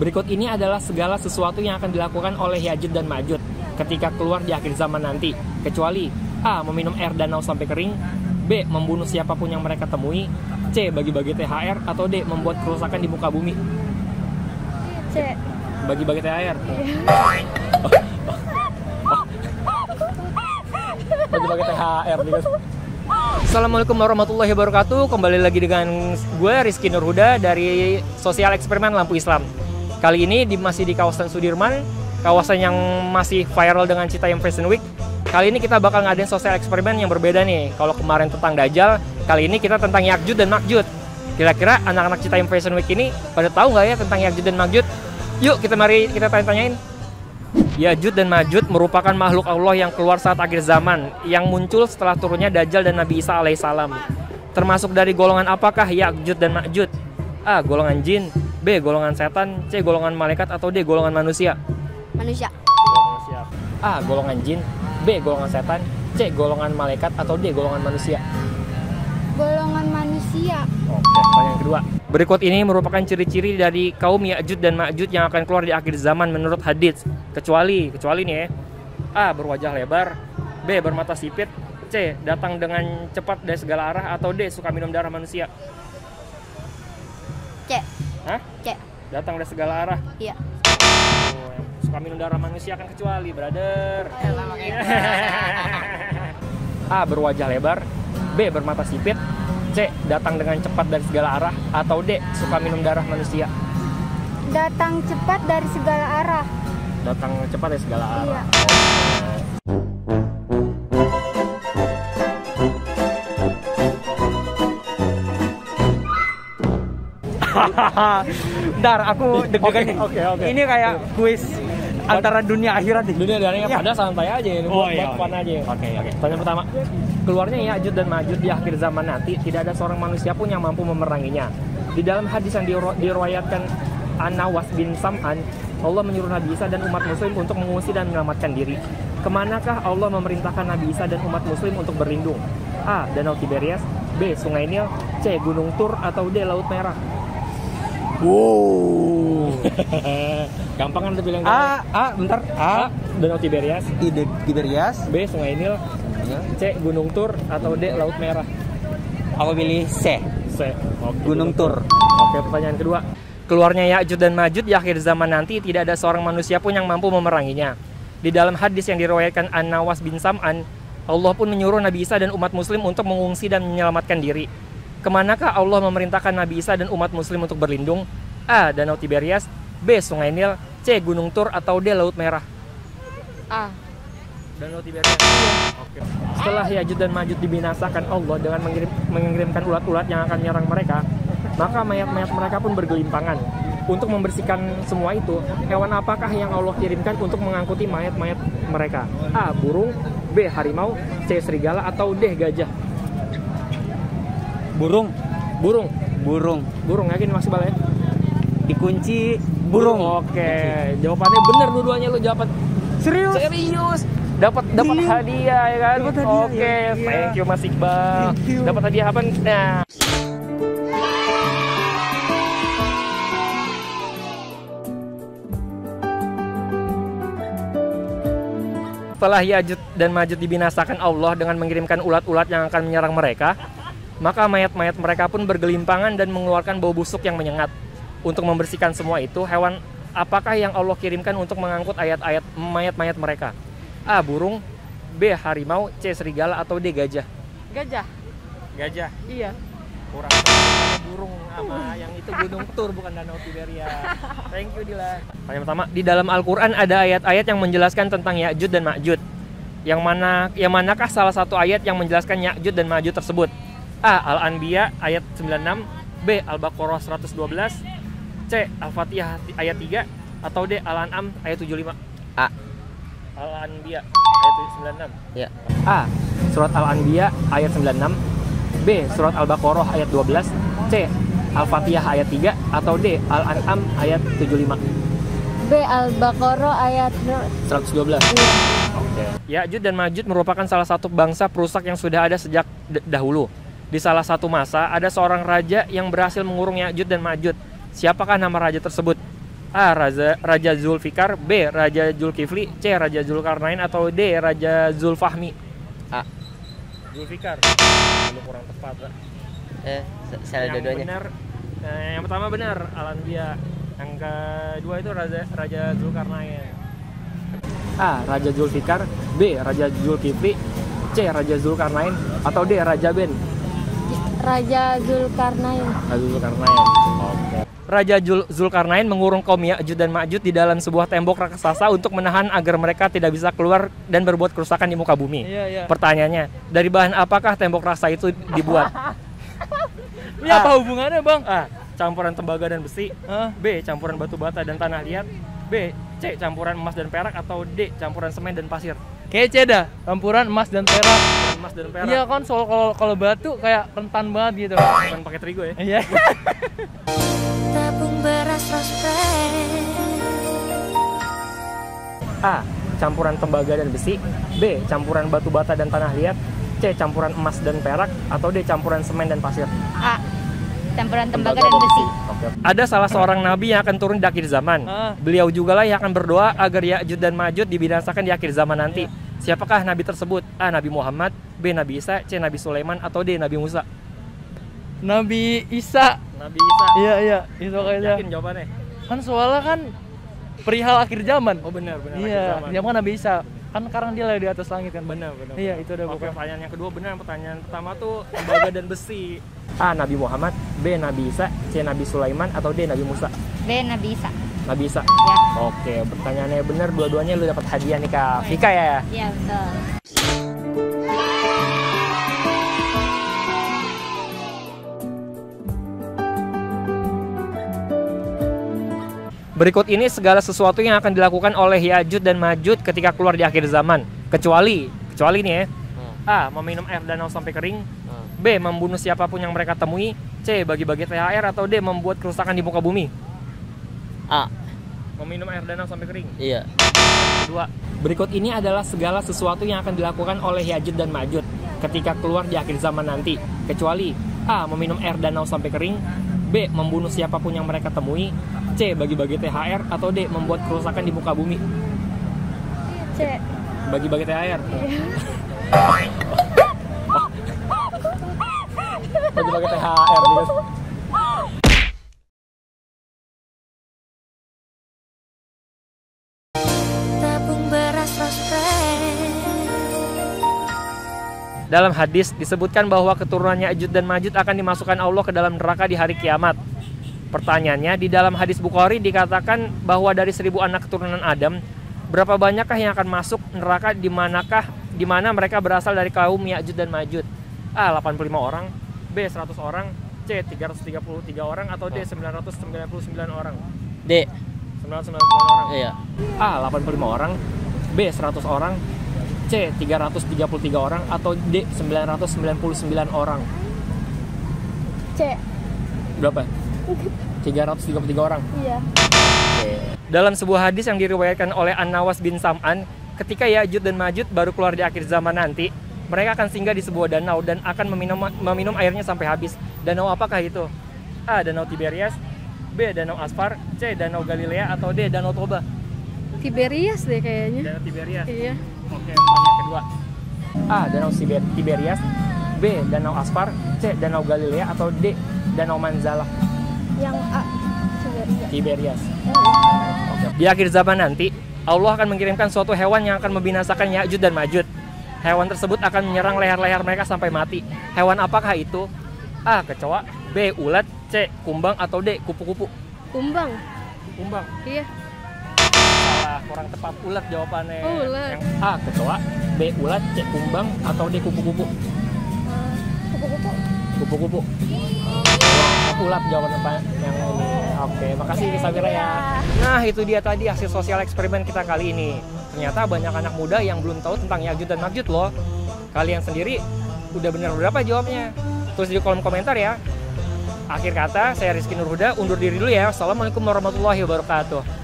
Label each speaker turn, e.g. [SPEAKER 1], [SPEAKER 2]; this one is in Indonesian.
[SPEAKER 1] Berikut ini adalah segala sesuatu yang akan dilakukan oleh Ya'juj dan Ma'juj ketika keluar di akhir zaman nanti, kecuali A. Meminum air danau sampai kering, B. Membunuh siapapun yang mereka temui, C. Bagi-bagi THR, atau D. Membuat kerusakan di muka bumi.
[SPEAKER 2] C.
[SPEAKER 1] Bagi-bagi THR. Bagi-bagi THR juga. Assalamualaikum warahmatullahi wabarakatuh. Kembali lagi dengan gue Rizky Nurhuda dari Sosial Eksperimen Lampu Islam. Kali ini masih di kawasan Sudirman, kawasan yang masih viral dengan Citayam Fashion Week. Kali ini kita bakal ngadain sosial eksperimen yang berbeda nih. Kalau kemarin tentang Dajjal, kali ini kita tentang Ya'juj dan Ma'juj. Kira-kira anak-anak Citayam Fashion Week ini pada tahu nggak ya tentang Ya'juj dan Ma'juj? Yuk mari kita tanya-tanyain. Ya'juj dan Ma'juj merupakan makhluk Allah yang keluar saat akhir zaman, yang muncul setelah turunnya Dajjal dan Nabi Isa alaihissalam. Termasuk dari golongan apakah Ya'juj dan Ma'juj? A. Golongan jin, B. Golongan setan, C. Golongan malaikat, atau D. Golongan manusia?
[SPEAKER 2] Manusia.
[SPEAKER 1] A. Golongan jin, B. Golongan setan, C. Golongan malaikat, atau D. Golongan manusia?
[SPEAKER 2] Golongan manusia.
[SPEAKER 1] Oke, pertanyaan kedua. Berikut ini merupakan ciri-ciri dari kaum Ya'juj dan Ma'juj yang akan keluar di akhir zaman menurut hadits. Kecuali nih ya. A. Berwajah lebar, B. Bermata sipit, C. Datang dengan cepat dari segala arah, atau D. Suka minum darah manusia?
[SPEAKER 2] C.
[SPEAKER 1] Hah?
[SPEAKER 2] C.
[SPEAKER 1] Datang dari segala arah.
[SPEAKER 2] Iya.
[SPEAKER 1] Oh, yang suka minum darah manusia kan kecuali, brother. A. Berwajah lebar, B. Bermata sipit, C. Datang dengan cepat dari segala arah, atau D. Suka minum darah manusia?
[SPEAKER 2] Datang cepat dari segala arah.
[SPEAKER 1] Datang cepat dari segala arah.
[SPEAKER 2] Iya.
[SPEAKER 3] Bentar, aku deg-degan nih.
[SPEAKER 1] Oke.
[SPEAKER 3] Ini kayak kuis antara dunia akhirat nih.
[SPEAKER 1] Dunia dan akhirat,
[SPEAKER 3] Iya.
[SPEAKER 1] pada santai aja ini, buat fun aja.
[SPEAKER 3] Oke.
[SPEAKER 1] Pertanyaan pertama. Keluarnya Ya'juj dan Ma'juj di akhir zaman nanti, tidak ada seorang manusia pun yang mampu memeranginya. Di dalam hadis yang diriwayatkan An-Nawas bin Sam'an, Allah menyuruh Nabi Isa dan umat muslim untuk mengungsi dan menyelamatkan diri. Kemanakah Allah memerintahkan Nabi Isa dan umat muslim untuk berlindung? A. Danau Tiberias, B. Sungai Nil, C. Gunung Tur, atau D. Laut Merah?
[SPEAKER 3] Wow.
[SPEAKER 1] Gampang kan terbilang.
[SPEAKER 3] Bentar. A.
[SPEAKER 1] Danau Tiberias,
[SPEAKER 3] Tiberias.
[SPEAKER 1] B. Sungai Nil, C. Gunung Tur, atau D. Laut Merah?
[SPEAKER 3] Aku pilih C.
[SPEAKER 1] C. Oke,
[SPEAKER 3] Gunung Tur.
[SPEAKER 1] Oke, pertanyaan kedua. Keluarnya Ya'juj dan Ma'juj di akhir zaman nanti, tidak ada seorang manusia pun yang mampu memeranginya. Di dalam hadis yang diriwayatkan An-Nawas bin Sam'an, Allah pun menyuruh Nabi Isa dan umat muslim untuk mengungsi dan menyelamatkan diri. Kemanakah Allah memerintahkan Nabi Isa dan umat muslim untuk berlindung? A. Danau Tiberias, B. Sungai Nil, C. Gunung Tur, atau D. Laut Merah?
[SPEAKER 2] A.
[SPEAKER 1] Danau Tiberias. Oke. Setelah Ya'juj dan Ma'juj dibinasakan Allah dengan mengirimkan ulat-ulat yang akan menyerang mereka, maka mayat-mayat mereka pun bergelimpangan. Untuk membersihkan semua itu, hewan apakah yang Allah kirimkan untuk mengangkuti mayat-mayat mereka? A. Burung, B. Harimau, C. Serigala, atau D. Gajah?
[SPEAKER 3] Burung.
[SPEAKER 1] Yakin masih balik?
[SPEAKER 3] Dikunci burung.
[SPEAKER 1] Oke, jawabannya benar dua-duanya, lu jawab. Serius. Dapat hadiah ya kan?
[SPEAKER 3] Dapat hadiah,
[SPEAKER 1] Oke,
[SPEAKER 3] ya.
[SPEAKER 1] thank you Mas Iqbal.
[SPEAKER 3] Thank you.
[SPEAKER 1] Dapat hadiah apa? Nah. Setelah Ya'juj dan Ma'juj dibinasakan Allah dengan mengirimkan ulat-ulat yang akan menyerang mereka, maka mayat-mayat mereka pun bergelimpangan dan mengeluarkan bau busuk yang menyengat. Untuk membersihkan semua itu, hewan apakah yang Allah kirimkan untuk mengangkut mayat-mayat mereka? A. Burung, B. Harimau, C. Serigala, atau D. Gajah? Gajah?
[SPEAKER 2] Iya.
[SPEAKER 1] Kurang burung sama yang itu Gunung Tur, bukan Danau Tiberias. Thank you Dila. Pertanyaan pertama, di dalam Al-Quran ada ayat-ayat yang menjelaskan tentang Ya'juj dan Ma'juj. Yang manakah salah satu ayat yang menjelaskan Ya'juj dan Ma'juj tersebut? A. Al-Anbiya ayat 96, B. Al-Baqarah 112, C. Al-Fatihah ayat 3, atau D. Al-An'am ayat 75?
[SPEAKER 3] A.
[SPEAKER 1] Al-Anbiya ayat 96.
[SPEAKER 3] Ya.
[SPEAKER 1] A. Surat Al-Anbiya ayat 96, B. Surat Al-Baqarah ayat 12, C. Al-Fatihah ayat 3, atau D. Al-An'am ayat 75?
[SPEAKER 2] B. Al-Baqarah ayat
[SPEAKER 1] 112. Oke. Ya'juj dan Ma'juj merupakan salah satu bangsa perusak yang sudah ada sejak dahulu. Di salah satu masa, ada seorang raja yang berhasil mengurung Ya'juj dan Ma'juj. Siapakah nama raja tersebut? A. Raja Zulfikar, B. Raja Zulkifli, C. Raja Zulkarnain, atau D. Raja Zulfahmi?
[SPEAKER 4] A.
[SPEAKER 1] Zulfikar. Lu kurang tepat, Pak.
[SPEAKER 4] Salah
[SPEAKER 1] Yang
[SPEAKER 4] dua-duanya.
[SPEAKER 1] benar, yang pertama benar, Alanbia. Yang kedua itu Raja Zulkarnain. A. Raja Zulfikar, B. Raja Zulkifli, C. Raja Zulkarnain, atau D. Raja Ben?
[SPEAKER 2] Raja Zulkarnain.
[SPEAKER 1] Raja Zulkarnain. Oke. Raja Zulkarnain mengurung kaum Ya'juj dan Ma'juj di dalam sebuah tembok raksasa untuk menahan agar mereka tidak bisa keluar dan berbuat kerusakan di muka bumi.
[SPEAKER 3] Iya.
[SPEAKER 1] Pertanyaannya, dari bahan apakah tembok raksasa itu dibuat?
[SPEAKER 3] Ini apa hubungannya, Bang?
[SPEAKER 1] A. Campuran tembaga dan besi. B. Campuran batu bata dan tanah liat. B. C. Campuran emas dan perak, atau D. Campuran semen dan pasir?
[SPEAKER 3] Kece dah, campuran emas dan perak.
[SPEAKER 1] Emas dan perak.
[SPEAKER 3] Iya kan, soal kalau batu kayak rentan banget gitu.
[SPEAKER 1] Bukan pakai terigu ya.
[SPEAKER 3] Iya.
[SPEAKER 5] Tabung beras Rosprey.
[SPEAKER 1] A. Campuran tembaga dan besi. B. Campuran batu bata dan tanah liat. C. Campuran emas dan perak, atau D. Campuran semen dan pasir?
[SPEAKER 2] A. Campuran tembaga dan besi.
[SPEAKER 1] Oke. Ada salah seorang nabi yang akan turun di akhir zaman. Beliau jugalah yang akan berdoa agar Ya'juj dan Ma'juj dibinasakan di akhir zaman nanti. Siapakah nabi tersebut? A. Nabi Muhammad, B. Nabi Isa, C. Nabi Sulaiman, atau D. Nabi Musa?
[SPEAKER 3] Nabi Isa.
[SPEAKER 1] Nabi Isa.
[SPEAKER 3] Iya, itu kayaknya.
[SPEAKER 1] Yakin jawabannya?
[SPEAKER 3] Kan soalnya kan perihal akhir zaman.
[SPEAKER 1] Oh benar.
[SPEAKER 3] Iya, dia kan Nabi Isa. Kan sekarang dia lagi di atas langit kan.
[SPEAKER 1] Benar.
[SPEAKER 3] Iya, itu udah
[SPEAKER 1] Oke,
[SPEAKER 3] bukan.
[SPEAKER 1] pertanyaan yang kedua benar. Pertanyaan pertama tuh tembaga dan besi. A. Nabi Muhammad, B. Nabi Isa, C. Nabi Sulaiman, atau D. Nabi Musa?
[SPEAKER 2] B. Nabi Isa.
[SPEAKER 1] Nabi Isa.
[SPEAKER 2] Ya.
[SPEAKER 1] Oke, pertanyaannya benar, dua-duanya lu dapat hadiah nih Kak Vika ya.
[SPEAKER 2] Iya, betul.
[SPEAKER 1] Berikut ini segala sesuatu yang akan dilakukan oleh Ya'juj dan Ma'juj ketika keluar di akhir zaman. Kecuali nih ya. A. Meminum air danau sampai kering. B. Membunuh siapapun yang mereka temui. C. Bagi-bagi THR, atau D. Membuat kerusakan di muka bumi?
[SPEAKER 4] A.
[SPEAKER 1] Meminum air danau sampai kering.
[SPEAKER 4] Iya.
[SPEAKER 1] Kedua, berikut ini adalah segala sesuatu yang akan dilakukan oleh Ya'juj dan Ma'juj ketika keluar di akhir zaman nanti. Kecuali A. Meminum air danau sampai kering. B. Membunuh siapapun yang mereka temui. C. Bagi-bagi THR, atau D. Membuat kerusakan di muka bumi?
[SPEAKER 2] C.
[SPEAKER 1] Bagi-bagi THR. Bagi-bagi THR gitu.
[SPEAKER 5] Tabung beras Rosprey.
[SPEAKER 1] Dalam hadis disebutkan bahwa keturunan Ya'juj dan Ma'juj akan dimasukkan Allah ke dalam neraka di hari kiamat. Pertanyaannya, di dalam hadis Bukhari dikatakan bahwa dari 1000 anak keturunan Adam, berapa banyakkah yang akan masuk neraka, di mana mereka berasal dari kaum Ya'juj dan Ma'juj? A. 85 orang, B. 100 orang, C. 333 orang, atau D. 999 orang?
[SPEAKER 4] D.
[SPEAKER 1] 999 orang.
[SPEAKER 4] Iya.
[SPEAKER 1] A. 85 orang, B. 100 orang, C. 333 orang, atau D. 999 orang?
[SPEAKER 2] C.
[SPEAKER 1] Berapa? 333 orang.
[SPEAKER 2] Iya.
[SPEAKER 1] Dalam sebuah hadis yang diriwayatkan oleh An-Nawas bin Sam'an, ketika Ya'juj dan Ma'juj baru keluar di akhir zaman nanti, mereka akan singgah di sebuah danau dan akan meminum airnya sampai habis. Danau apakah itu? A. Danau Tiberias, B. Danau Asfar, C. Danau Galilea, atau D. Danau Toba?
[SPEAKER 2] Tiberias deh kayaknya.
[SPEAKER 1] Danau Tiberias.
[SPEAKER 2] Iya.
[SPEAKER 1] Oke, pertanyaan kedua. A. Danau Tiberias, B. Danau Asfar, C. Danau Galilea, atau D. Danau Manzalah?
[SPEAKER 2] Yang A.
[SPEAKER 1] Tiberias. Oke. Di akhir zaman nanti, Allah akan mengirimkan suatu hewan yang akan membinasakan Ya'juj dan Ma'juj. Hewan tersebut akan menyerang leher-leher mereka sampai mati. Hewan apakah itu? A. Kecoa, B. Ulat, C. Kumbang, atau D. Kupu-kupu?
[SPEAKER 2] Kumbang.
[SPEAKER 1] Kumbang.
[SPEAKER 2] Iya.
[SPEAKER 1] Salah, kurang tepat. Ulat jawabannya.
[SPEAKER 2] Oh, ulat.
[SPEAKER 1] Yang A. Kecoa, B. Ulat, C. Kumbang, atau D. Kupu-kupu?
[SPEAKER 2] Kupu-kupu.
[SPEAKER 1] Kupu-kupu. Ulat jawaban apa yang ini. Oke, makasih Sabira ya. Nah, itu dia tadi hasil sosial eksperimen kita kali ini. Ternyata banyak anak muda yang belum tahu tentang Ya'juj dan Ma'juj loh. Kalian sendiri udah bener berapa jawabnya? Tulis di kolom komentar ya. Akhir kata, saya Rizky Nurhuda undur diri dulu ya. Assalamualaikum warahmatullahi wabarakatuh.